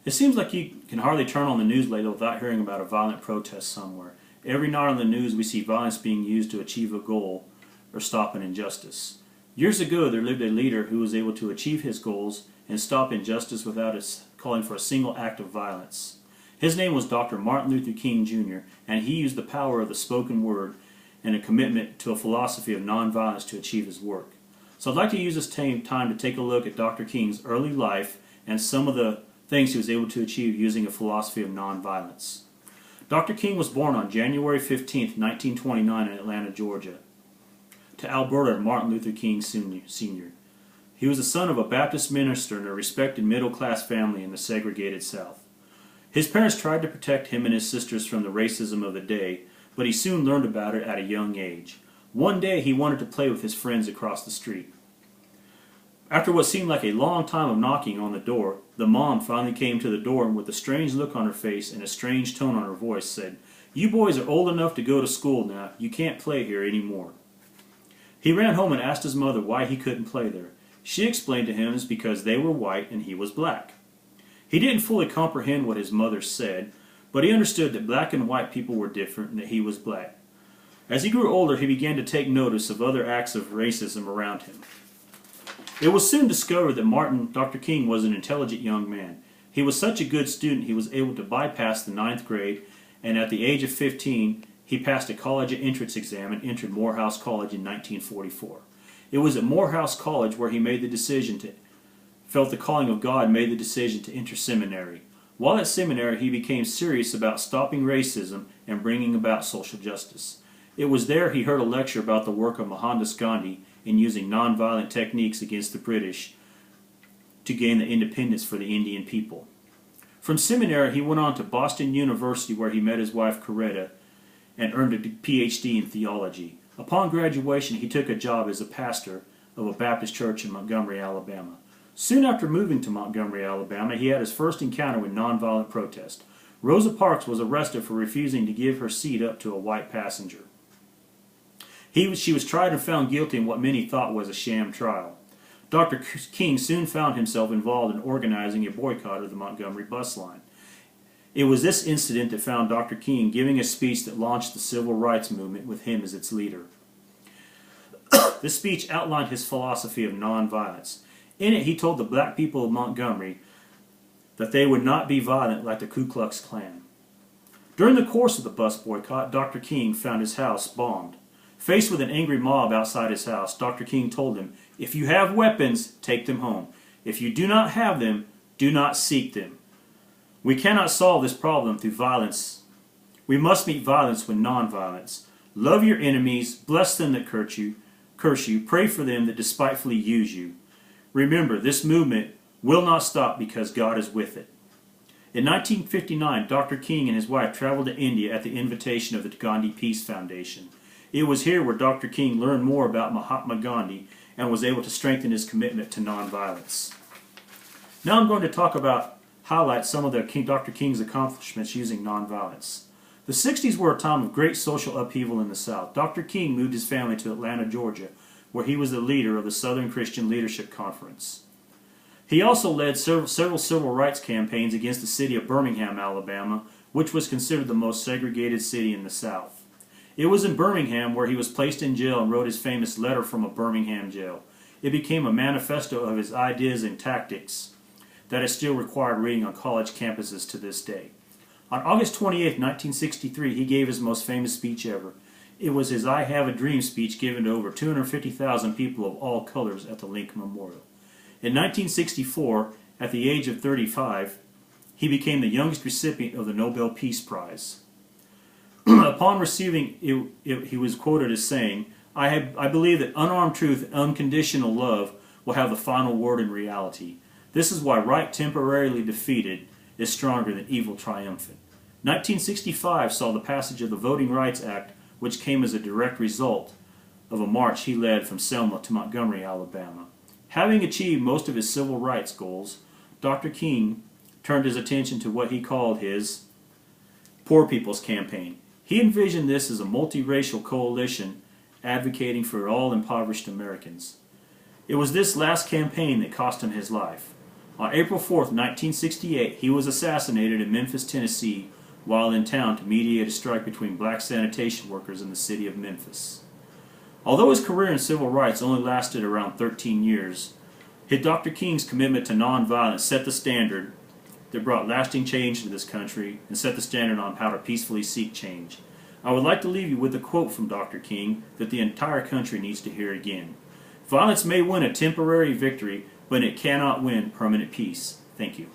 It seems like you can hardly turn on the news lately without hearing about a violent protest somewhere. Every night on the news we see violence being used to achieve a goal or stop an injustice. Years ago there lived a leader who was able to achieve his goals and stop injustice without calling for a single act of violence. His name was Dr. Martin Luther King Jr., and he used the power of the spoken word and a commitment to a philosophy of nonviolence to achieve his work. So I'd like to use this time to take a look at Dr. King's early life and some of the things he was able to achieve using a philosophy of nonviolence. Dr. King was born on January 15, 1929 in Atlanta, Georgia, to Alberta and Martin Luther King Sr. He was the son of a Baptist minister in a respected middle-class family in the segregated South. His parents tried to protect him and his sisters from the racism of the day, but he soon learned about it at a young age. One day he wanted to play with his friends across the street. After what seemed like a long time of knocking on the door, the mom finally came to the door and with a strange look on her face and a strange tone on her voice said, "You boys are old enough to go to school now. You can't play here anymore." He ran home and asked his mother why he couldn't play there. She explained to him it's because they were white and he was black. He didn't fully comprehend what his mother said, but he understood that black and white people were different and that he was black. As he grew older, he began to take notice of other acts of racism around him. It was soon discovered that Dr. King was an intelligent young man. He was such a good student he was able to bypass the 9th grade, and at the age of 15, he passed a college entrance exam and entered Morehouse College in 1944. It was at Morehouse College where he felt the calling of God and made the decision to enter seminary. While at seminary, he became serious about stopping racism and bringing about social justice. It was there he heard a lecture about the work of Mohandas Gandhi in using nonviolent techniques against the British to gain the independence for the Indian people. From seminary, he went on to Boston University where he met his wife Coretta and earned a PhD in theology. Upon graduation, he took a job as a pastor of a Baptist church in Montgomery, Alabama. Soon after moving to Montgomery, Alabama, he had his first encounter with nonviolent protest. Rosa Parks was arrested for refusing to give her seat up to a white passenger. She was tried and found guilty in what many thought was a sham trial. Dr. King soon found himself involved in organizing a boycott of the Montgomery bus line. It was this incident that found Dr. King giving a speech that launched the civil rights movement with him as its leader. This speech outlined his philosophy of nonviolence. In it, he told the black people of Montgomery that they would not be violent like the Ku Klux Klan. During the course of the bus boycott, Dr. King found his house bombed. Faced with an angry mob outside his house, Dr. King told them, "If you have weapons, take them home. If you do not have them, do not seek them. We cannot solve this problem through violence. We must meet violence with nonviolence. Love your enemies, bless them that curse you, pray for them that despitefully use you. Remember, this movement will not stop because God is with it." In 1959, Dr. King and his wife traveled to India at the invitation of the Gandhi Peace Foundation. It was here where Dr. King learned more about Mahatma Gandhi and was able to strengthen his commitment to nonviolence. Now I'm going to highlight some of Dr. King's accomplishments using nonviolence. The 60s were a time of great social upheaval in the South. Dr. King moved his family to Atlanta, Georgia, where he was the leader of the Southern Christian Leadership Conference. He also led several civil rights campaigns against the city of Birmingham, Alabama, which was considered the most segregated city in the South. It was in Birmingham where he was placed in jail and wrote his famous Letter from a Birmingham Jail. It became a manifesto of his ideas and tactics that is still required reading on college campuses to this day. On August 28, 1963, he gave his most famous speech ever. It was his I Have a Dream speech given to over 250,000 people of all colors at the Lincoln Memorial. In 1964, at the age of 35, he became the youngest recipient of the Nobel Peace Prize. Upon receiving it, he was quoted as saying, I believe that unarmed truth and unconditional love will have the final word in reality. This is why right temporarily defeated is stronger than evil triumphant." 1965 saw the passage of the Voting Rights Act, which came as a direct result of a march he led from Selma to Montgomery, Alabama. Having achieved most of his civil rights goals, Dr. King turned his attention to what he called his Poor People's Campaign. He envisioned this as a multiracial coalition advocating for all impoverished Americans. It was this last campaign that cost him his life. On April 4th, 1968, he was assassinated in Memphis, Tennessee, while in town to mediate a strike between black sanitation workers in the city of Memphis. Although his career in civil rights only lasted around 13 years, Dr. King's commitment to nonviolence set the standard that brought lasting change to this country and set the standard on how to peacefully seek change. I would like to leave you with a quote from Dr. King that the entire country needs to hear again. Violence may win a temporary victory, but it cannot win permanent peace. Thank you.